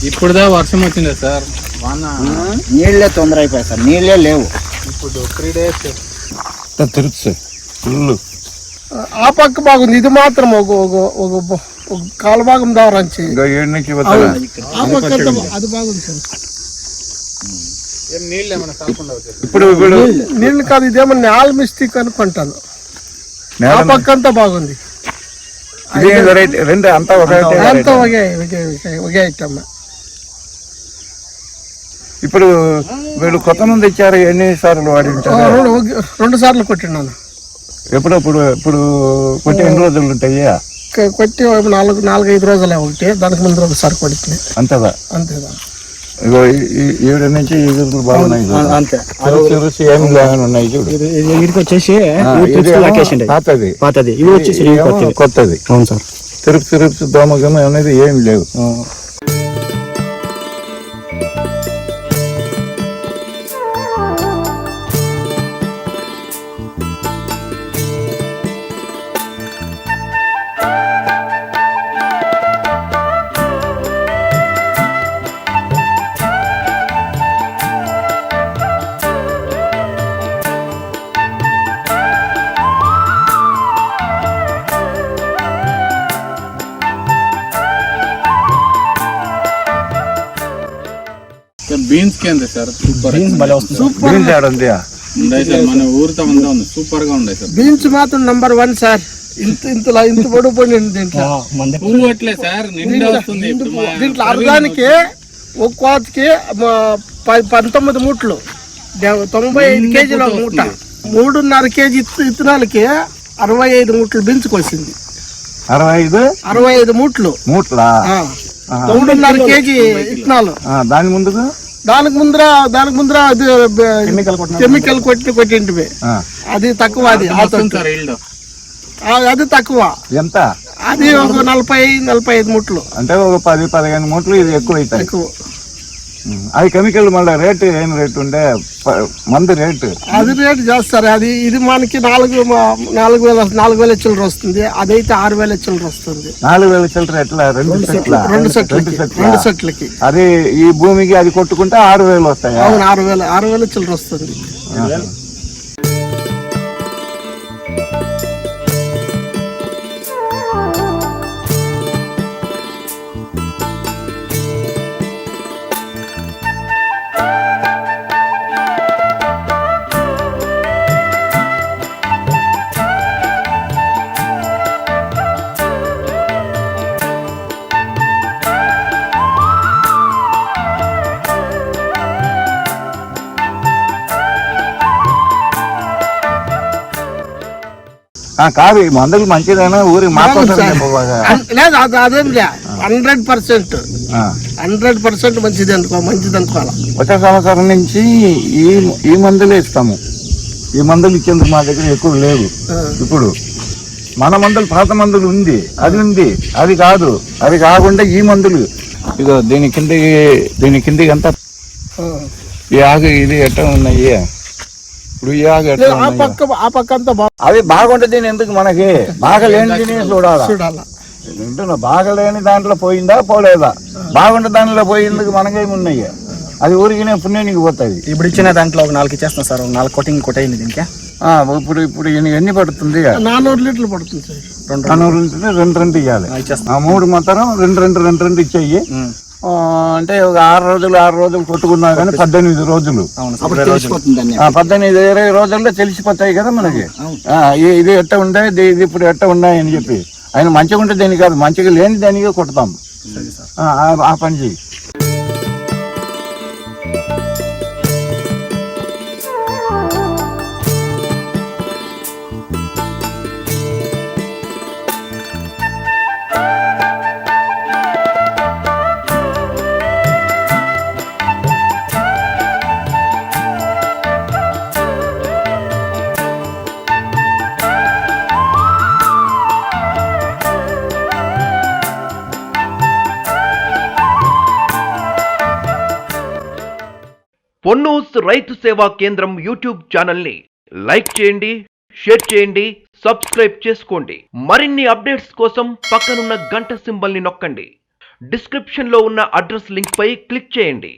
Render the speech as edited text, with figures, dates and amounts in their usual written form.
ఇప్పుడుదా వర్షం వచ్చింది సార్, నీళ్ళే తొందర అయిపోయాయి సార్, నీళ్ళే లేవు ఇప్పుడు 3 days తిరుగు ఫుల్. ఆ పక్క బాగుంది, ఇది మాత్రం ఒక కాల భాగం దావరంచి ఆ పక్క అది బాగుంది సార్. నీళ్ళు ఏమైనా కాకుండా ఇప్పుడు నీళ్ళు కాదు, ఇదేమో నేల మిస్టేక్ అనుకుంటాను. ఆ పక్క అంతా బాగుంది, రెండు అంతా అంతా ఒకే ఐటమ్. ఇప్పుడు వీళ్ళు కొత్త మంది ఇచ్చారు, ఎన్ని సార్లు వాడి ఉంటారు? 2 సార్లు కొట్టినాను. ఎప్పుడప్పుడు ఇప్పుడు కొట్టి ఎన్ని రోజులు ఉంటాయా? కొట్టి 4-5 రోజులే ఒకటి, దానికి ముందు ఒకసారి కొడుతుంది అంతేదా? అంతేదా. ఇగో 7 నుంచి 8 బాగున్నాయి, అంతే. ఏం లేని ఉన్నాయి చూడు. వీటికి వచ్చేసి పాతది, ఇవి వచ్చేసి కొత్తది. అవును సార్. తిరుపు దోమగమ అనేది ఏం లేవు. బీన్స్ కి అంతే సార్, సూపర్ బీన్స్ ఆడుంది ఉన్నాయి సార్, మన ఊరితో అంతా ఉంది, సూపర్ గా ఉన్నాయి సార్. బీన్స్ మాత్రం నంబర్ 1 సార్. ఇంత పొడిపోయి దీంట్లో పువ్వు అట్లే సార్, నిండా వస్తుంది. దీంట్లో అర్ధానికి ఒక కోతకి 19 మూట్లు, 95 కేజీల మూట. 3.5 కేజీ ఇత్తనాలకి 65 మూట్లు బీన్స్ కోసింది. 65 మూట్లు మూట్లా? 3.5 కేజీ ఇత్తనాలు. దానికి ముందర అది కెమికల్ కొట్టింటివి, అది తక్కువ. అది తక్కువ. ఎంత? అది ఒక 40-45 మూట్లు, అంటే ఒక 10-15 మూట్లు. ఇది ఎక్కువ అవుతాయి. ఎక్కువ. అది కెమికల్ మళ్ళీ రేటు ఏం రేటు ఉండే మందు రేటు? అది రేటు చేస్తారు. అది ఇది మనకి 4,000 చిల్లర వస్తుంది, అదైతే 6,000 చిల్లర వస్తుంది. 4,000 చిల్లర ఎట్లా? 2 సెట్లకి. అది ఈ భూమికి అది కొట్టుకుంటే 6,000 వస్తాయి. అవును, 6,000 చిల్లర వస్తుంది. కాదు, ఈ మందులు మంచిదైనా ఊరికి లేదు, అదేం లే. 100% మంచిది అనుకోవాలి. వచ్చే సంవత్సరం నుంచి ఈ మందులే ఇస్తాము. ఈ మందులు ఇచ్చేందుకు మా దగ్గర ఎక్కువ లేవు. ఇప్పుడు మన మందులు, పాత మందులు ఉంది, అది కాదు. అది కాకుండా ఈ మందులు ఇదో దీని కిందికి అంతా ఈ ఆకు ఇది ఎట్లా ఉన్నాయి. ఇప్పుడు ఈ ఆకు ఎట్లా అవి బాగుంటుంది. ఎందుకు మనకి బాగలేని చూడాలా? బాగలేని దాంట్లో పోయిందా పోలేదా? బాగుంటే దాంట్లో పోయేందుకు మనకేమి ఉన్నాయి? అది ఊరికినే పుణ్యానికి పోతుంది. ఇప్పుడు ఇచ్చిన దాంట్లో ఒక 4 ఇచ్చేస్తాం సార్, 4 కోటింగ్ కొట్టయింది దీనికి. ఇప్పుడు ఎన్ని పడుతుంది? 400 లీటర్లు పడుతుంది సార్. 400 లీటర్లు 2 ఇవ్వాలి. 3 మాత్రం 2 ఇచ్చేయి. అంటే ఒక 6 రోజులు కొట్టుకున్నా కానీ 18 రోజులు, 18-20 రోజుల్లో తెలిసిపోతాయి కదా మనకి. ఇది ఎట్ట ఉండే, ఇది ఇప్పుడు ఎట్ట ఉన్నాయి అని చెప్పి. ఆయన మంచిగా ఉంటే దేనికి కాదు, మంచిగా లేని దానికే కొడతాం. ఆ పని చెయ్యి. పొన్నూస్ రైతు సేవా కేంద్రం యూట్యూబ్ ఛానల్ని లైక్ చేయండి, షేర్ చేయండి, సబ్స్క్రైబ్ చేసుకోండి. మరిన్ని అప్డేట్స్ కోసం పక్కనున్న గంట సింబల్ని నొక్కండి. డిస్క్రిప్షన్లో ఉన్న అడ్రస్ లింక్పై క్లిక్ చేయండి.